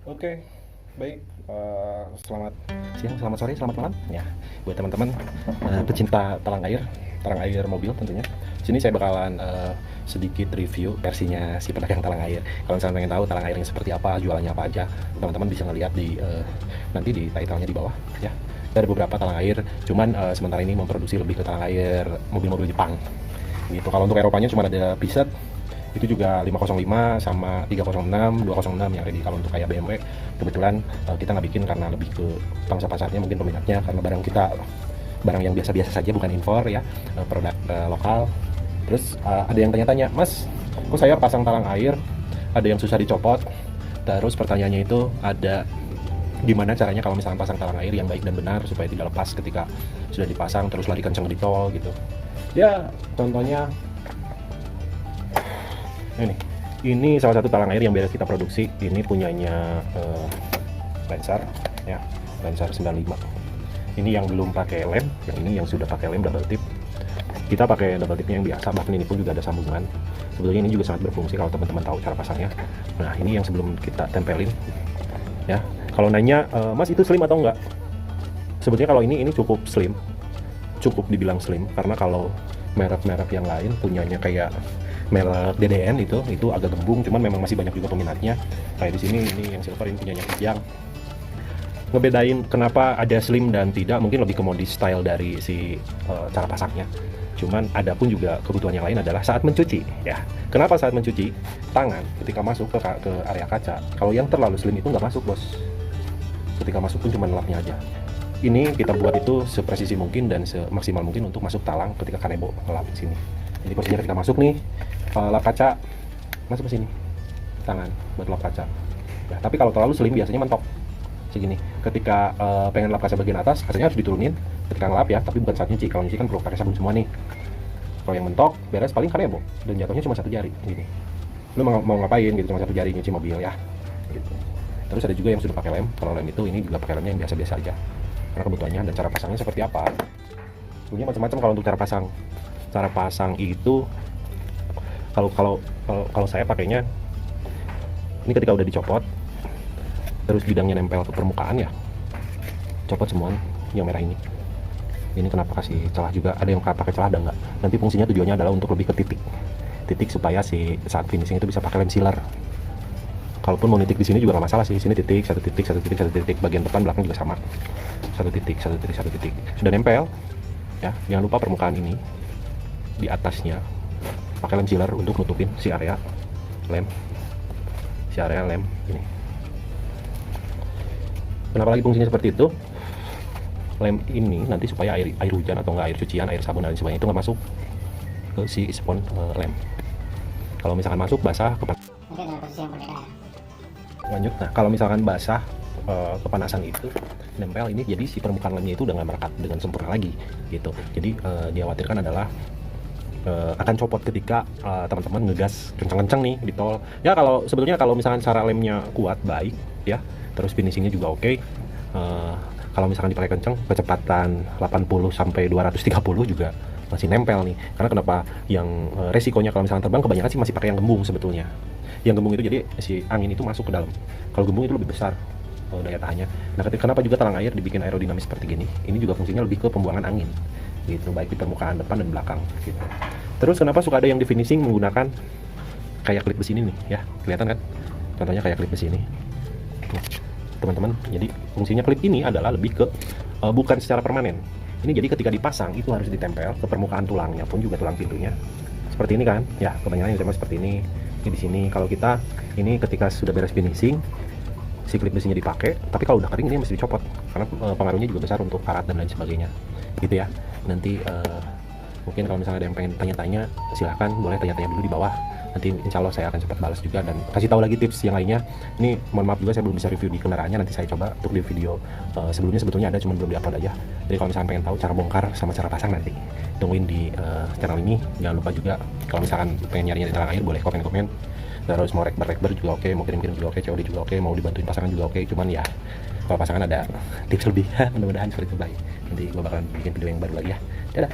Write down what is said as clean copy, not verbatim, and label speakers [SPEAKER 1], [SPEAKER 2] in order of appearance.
[SPEAKER 1] Oke, baik. Selamat siang, selamat sore, selamat malam. Ya, buat teman-teman pecinta talang air mobil tentunya. Sini saya bakalan sedikit review versinya si pedagang talang air. Kalau misalnya pengen tahu talang airnya seperti apa, jualannya apa aja, teman-teman bisa ngeliat di nanti di title-nya di bawah. Ya, ada beberapa talang air. Cuman sementara ini memproduksi lebih ke talang air mobil-mobil Jepang. Gitu. Kalau untuk Eropanya cuma ada preset itu juga 505 sama 306, 206 yang ready. Kalau untuk kayak BMW kebetulan kita nggak bikin karena lebih ke pangsa pasarnya, mungkin peminatnya karena barang kita barang yang biasa-biasa saja, bukan impor ya, produk lokal. Terus ada yang tanya-tanya, Mas, kok saya pasang talang air ada yang susah dicopot? Terus pertanyaannya itu ada gimana caranya kalau misalkan pasang talang air yang baik dan benar supaya tidak lepas ketika sudah dipasang terus lari kenceng di tol gitu. Ya, contohnya ini salah satu talang air yang biasa kita produksi. Ini punyanya Lancer ya, Lancer 95. Ini yang belum pakai lem, yang ini yang sudah pakai lem double tip. Kita pakai double tipnya yang biasa, bahkan ini pun juga ada sambungan. Sebetulnya ini juga sangat berfungsi kalau teman-teman tahu cara pasangnya. Nah, ini yang sebelum kita tempelin ya. Kalau nanya, Mas itu slim atau enggak? Sebetulnya kalau ini cukup slim, cukup dibilang slim, karena kalau merek-merek yang lain punyanya kayak merek DDN itu agak gembung, cuman memang masih banyak juga peminatnya. Kayak di sini ini yang silver, ini punyanya Kijang. Ngebedain kenapa ada slim dan tidak mungkin lebih ke modis style dari si cara pasangnya. Cuman ada pun juga kebutuhan yang lain adalah saat mencuci ya. Kenapa saat mencuci tangan ketika masuk ke area kaca? Kalau yang terlalu slim itu nggak masuk, bos. Ketika masuk pun cuma lapnya aja. Ini kita buat itu sepresisi mungkin dan semaksimal mungkin untuk masuk talang ketika kanebo ngelap di sini. Jadi posisinya ketika masuk nih, lap kaca masuk ke sini, tangan buat lap kaca ya. Tapi kalau terlalu slim biasanya mentok segini. Ketika pengen lap kaca bagian atas, kacanya harus diturunin ketika ngelap ya, tapi bukan saat nyuci. Kalau nyuci kan perlu pakai sabun semua nih. Kalau yang mentok beres paling kanebo dan jatuhnya cuma satu jari gini. Lu mau ngapain gitu, cuma satu jari nyuci mobil ya gitu. Terus ada juga yang sudah pakai lem. Kalau lem itu ini juga pakai lemnya yang biasa-biasa aja karena kebutuhannya dan cara pasangnya seperti apa. Sebenarnya macam-macam kalau untuk cara pasang. Cara pasang itu kalau saya pakainya ini ketika udah dicopot terus bidangnya nempel ke permukaan ya, copot semua yang merah ini kenapa kasih celah juga, ada yang pakai celah ada enggak, nanti fungsinya tujuannya adalah untuk lebih ke titik supaya si saat finishing itu bisa pakai lem sealer. Kalaupun mau nitik di sini juga nggak masalah sih, sini titik, satu titik, bagian depan belakang juga sama, satu titik, sudah nempel ya. Jangan lupa permukaan ini di atasnya pakai lem sealer untuk nutupin si area lem ini. Kenapa lagi fungsinya seperti itu? Lem ini nanti supaya air hujan atau enggak air cucian, air sabun dan sebagainya itu nggak masuk ke si spons lem. Kalau misalkan masuk basah mungkin dengan posisi yang berbeda ya. Lanjut, nah kalau misalkan basah kepanasan itu nempel ini, jadi si permukaan lemnya itu udah nggak merekat dengan sempurna lagi gitu. Jadi dikhawatirkan adalah akan copot ketika teman-teman ngegas kencang-kencang nih di tol ya. Kalau sebetulnya kalau misalkan cara lemnya kuat baik ya, terus finishingnya juga oke, kalau misalkan dipakai kencang kecepatan 80 sampai 230 juga masih nempel nih. Karena kenapa yang resikonya kalau misalkan terbang kebanyakan sih masih pakai yang gembung. Sebetulnya yang gembung itu jadi si angin itu masuk ke dalam. Kalau gembung itu lebih besar daya tahannya. Nah, kenapa juga talang air dibikin aerodinamis seperti gini? Ini juga fungsinya lebih ke pembuangan angin gitu, baik di permukaan depan dan belakang gitu. Terus kenapa suka ada yang di finishing menggunakan kayak klip besi ini nih ya, kelihatan kan contohnya kayak klip besi ini teman-teman. Jadi fungsinya klip ini adalah lebih ke bukan secara permanen. Ini jadi ketika dipasang itu harus ditempel ke permukaan tulangnya pun juga tulang pintunya seperti ini kan ya, kebanyakan yang seperti ini. Ini di sini kalau kita ini ketika sudah beres finishing si klip besinya dipakai, tapi kalau udah kering ini mesti dicopot karena pengaruhnya juga besar untuk karat dan lain sebagainya gitu ya. Nanti mungkin kalau misalnya ada yang pengen tanya-tanya silahkan boleh tanya-tanya dulu di bawah, nanti insya Allah saya akan cepat balas juga dan kasih tahu lagi tips yang lainnya. Ini mohon maaf juga saya belum bisa review di kendaraannya, nanti saya coba untuk di video sebelumnya. Sebetulnya ada cuman belum diupload aja. Jadi kalau misalnya pengen tahu cara bongkar sama cara pasang nanti tungguin di channel ini. Jangan lupa juga kalau misalkan pengen nyari-nyari talang air boleh komen-komen. Terus mau rekber juga oke, mau kirim-kirim juga oke, COD juga oke, mau dibantuin pasangan juga oke. Cuman ya kalau pasangan ada tips lebih mudah-mudahan seperti itu. Baik, nanti gue bakalan bikin video yang baru lagi ya. Dadah.